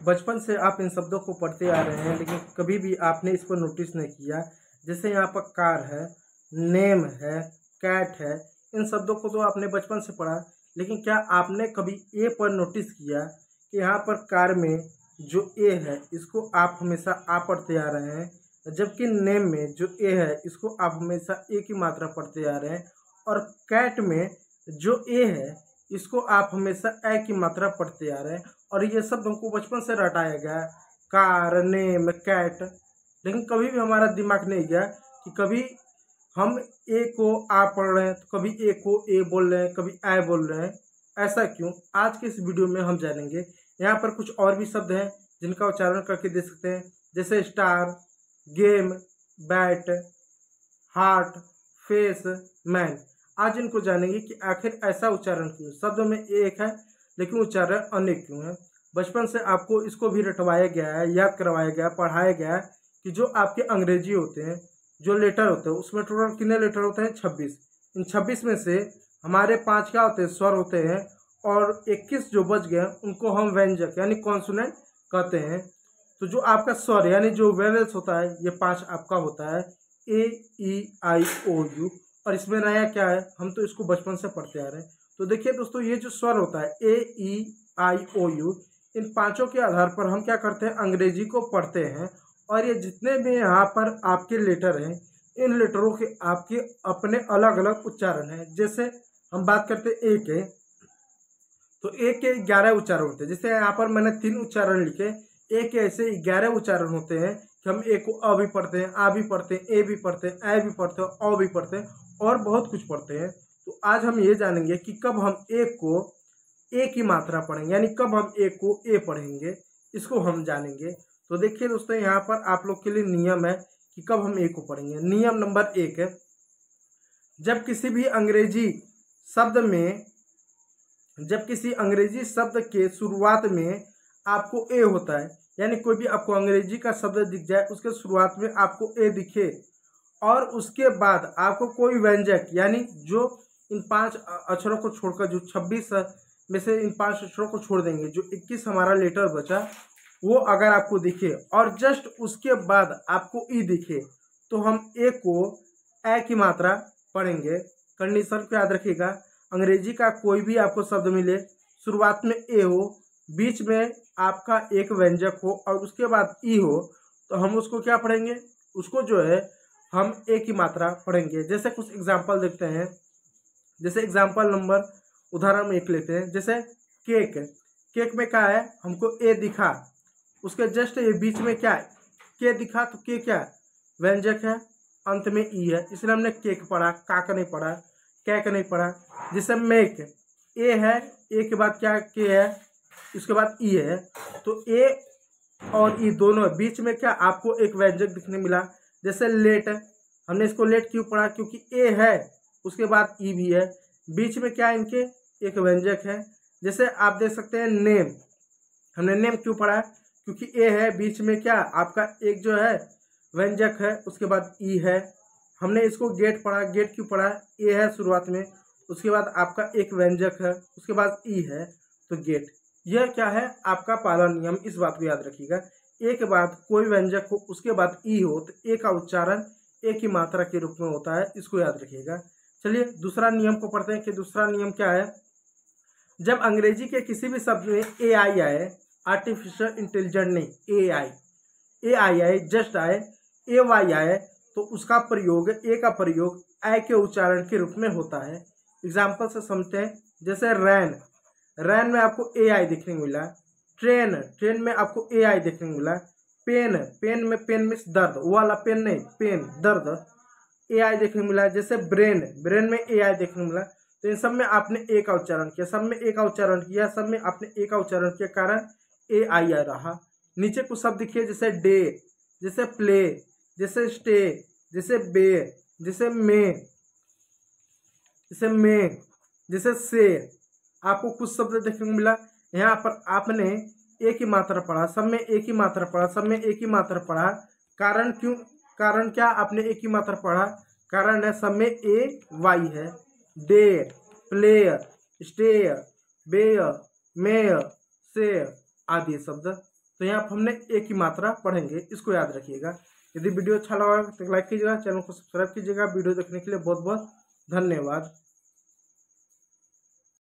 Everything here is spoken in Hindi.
बचपन से आप इन शब्दों को पढ़ते आ रहे हैं, लेकिन कभी भी आपने इस पर नोटिस नहीं किया। जैसे यहाँ पर कार है, नेम है, कैट है, इन शब्दों को तो आपने बचपन से पढ़ा, लेकिन क्या आपने कभी ए पर नोटिस किया कि यहाँ पर कार में जो ए है इसको आप हमेशा आ पढ़ते आ रहे हैं, जबकि नेम में जो ए है इसको आप हमेशा ए की मात्रा पढ़ते आ रहे हैं, और कैट में जो ए है इसको आप हमेशा ए की मात्रा पढ़ते आ रहे हैं। और ये शब्द हमको बचपन से रटाया गया है, कार, नेम, कैट, लेकिन कभी भी हमारा दिमाग नहीं गया कि कभी हम ए को आ पढ़ रहे हैं तो कभी ए को ए बोल रहे हैं, कभी आई बोल रहे हैं। ऐसा क्यों? आज के इस वीडियो में हम जानेंगे। यहाँ पर कुछ और भी शब्द हैं जिनका उच्चारण करके दे सकते हैं, जैसे star, game, bat, heart, face, man. आज इनको जानेंगे कि आखिर ऐसा उच्चारण क्यों, शब्द में एक है लेकिन उच्चारण अनेक क्यों है। बचपन से आपको इसको भी रटवाया गया है, याद करवाया गया, पढ़ाया गया है कि जो आपके अंग्रेजी होते हैं, जो लेटर होते हैं, उसमें टोटल कितने लेटर होते हैं? 26। इन 26 में से हमारे 5 क्या होते हैं? स्वर होते हैं, और 21 जो बच गए उनको हम व्यंजक यानी कॉन्सोनेंट कहते हैं। तो जो आपका स्वर यानी जो वेवल्स होता है, ये 5 आपका होता है, ए, ई, आई, ओ, यू। और इसमें नया क्या है? हम तो इसको बचपन से पढ़ते आ रहे हैं। तो देखिए दोस्तों, ये जो स्वर होता है ए, ई, आई, ओ, यू, इन पांचों के आधार पर हम क्या करते हैं? अंग्रेजी को पढ़ते हैं। और ये जितने भी यहाँ पर आपके लेटर हैं, इन लेटरों के आपके अपने अलग अलग उच्चारण हैं। जैसे हम बात करते हैं ए के, तो ए के 11 उच्चारण होते हैं। जैसे यहाँ पर मैंने 3 उच्चारण लिखे, ए के ऐसे 11 उच्चारण होते हैं कि हम ए को अ भी पढ़ते हैं, आ भी पढ़ते हैं, ए भी पढ़ते हैं, ऐ भी पढ़ते हैं, औ भी पढ़ते हैं, और बहुत कुछ पढ़ते हैं। तो आज हम ये जानेंगे कि कब हम ए को ए की मात्रा पढ़ेंगे, यानी कब हम ए को ए पढ़ेंगे, इसको हम जानेंगे। तो देखिए दोस्तों, यहाँ पर आप लोग के लिए नियम है कि कब हम ए को पढ़ेंगे। नियम नंबर 1 है, जब किसी अंग्रेजी शब्द के शुरुआत में आपको ए होता है, यानी कोई भी आपको अंग्रेजी का शब्द दिख जाए, उसके शुरुआत में आपको ए दिखे, और उसके बाद आपको कोई व्यंजक यानी जो इन 5 अक्षरों को छोड़कर, जो 26 में से इन 5 अक्षरों को छोड़ देंगे, जो 21 हमारा लेटर बचा, वो अगर आपको दिखे और जस्ट उसके बाद आपको ई दिखे, तो हम ए को ए की मात्रा पढ़ेंगे। कंडीशन को याद रखिएगा, अंग्रेजी का कोई भी आपको शब्द मिले, शुरुआत में ए हो, बीच में आपका एक व्यंजक हो, और उसके बाद ई हो, तो हम उसको क्या पढ़ेंगे? उसको जो है हम ए की मात्रा पढ़ेंगे। जैसे कुछ एग्जाम्पल देखते हैं। जैसे एग्जाम्पल नंबर उदाहरण 1 लेते हैं। जैसे केक, केक में क्या है? हमको ए दिखा, उसके जस्ट ये बीच में क्या है? के दिखा, तो के क्या है? व्यंजक है, अंत में ई है, इसलिए हमने केक पढ़ा, काक नहीं पढ़ा, कैक नहीं पढ़ा। जैसे मेक, ए है, ए के बाद क्या? के है, उसके बाद ई है, तो ए और ई दोनों बीच में क्या? आपको एक व्यंजक दिखने मिला। जैसे लेट, हमने इसको लेट क्यों पढ़ा? क्योंकि ए है, उसके बाद ई भी है, बीच में क्या? इनके एक व्यंजक है। जैसे आप देख सकते हैं नेम, हमने नेम क्यों पढ़ा? क्योंकि ए है, बीच में क्या? आपका एक जो है व्यंजक है, उसके बाद ई है। हमने इसको गेट पढ़ा, गेट क्यों पढ़ा? ए है शुरुआत में, उसके बाद आपका एक व्यंजक है, उसके बाद ई है, तो गेट। यह क्या है? आपका पहला नियम, इस बात को याद रखिएगा। ए के बाद कोई व्यंजक हो, उसके बाद ई हो, तो ए का उच्चारण ए की मात्रा के रूप में होता है, इसको याद रखिएगा। चलिए दूसरा नियम को पढ़ते हैं कि दूसरा नियम क्या है। जब अंग्रेजी के किसी भी शब्द में ए आई आए, आर्टिफिशियल इंटेलिजेंट नहीं, ए आई आए, जस्ट आए, ए वाई आए, तो उसका प्रयोग, ए का प्रयोग आई के उच्चारण के रूप में होता है। एग्जाम्पल से समझते हैं। जैसे रैन, रैन में आपको ए आई देखने को मिला। ट्रेन, ट्रेन में आपको ए आई देखने को मिला। पेन, पेन में पेन मीन्स दर्द, वो वाला पेन नहीं, पेन दर्द, ए आई देखने को मिला। जैसे ब्रेन, ब्रेन में ए आई देखने को मिला। तो इन सब में आपने ए का उच्चारण किया, सब में ए का उच्चारण किया, सब में आपने ए का उच्चारण किया, कारण ए आई आ रहा। नीचे कुछ शब्द दिखिए, जैसे डे, जैसे प्ले, जैसे स्टे, जैसे बे, जैसे मे, जैसे मे, जैसे से। आपको कुछ शब्द देखने को मिला। यहाँ पर आपने ए की मात्रा पढ़ा, सब में ए की मात्रा पढ़ा, सब में ए की मात्रा पढ़ा। कारण क्यों? कारण क्या आपने ए की मात्रा पढ़ा? कारण है सब में ए वाई है। डे, प्ले, स्टे, बे, मे, से आदि शब्द। तो यहाँ पर हमने ए की मात्रा पढ़ेंगे, इसको याद रखिएगा। यदि वीडियो अच्छा लगा तो लाइक कीजिएगा, चैनल को सब्सक्राइब कीजिएगा। वीडियो देखने के लिए बहुत बहुत धन्यवाद।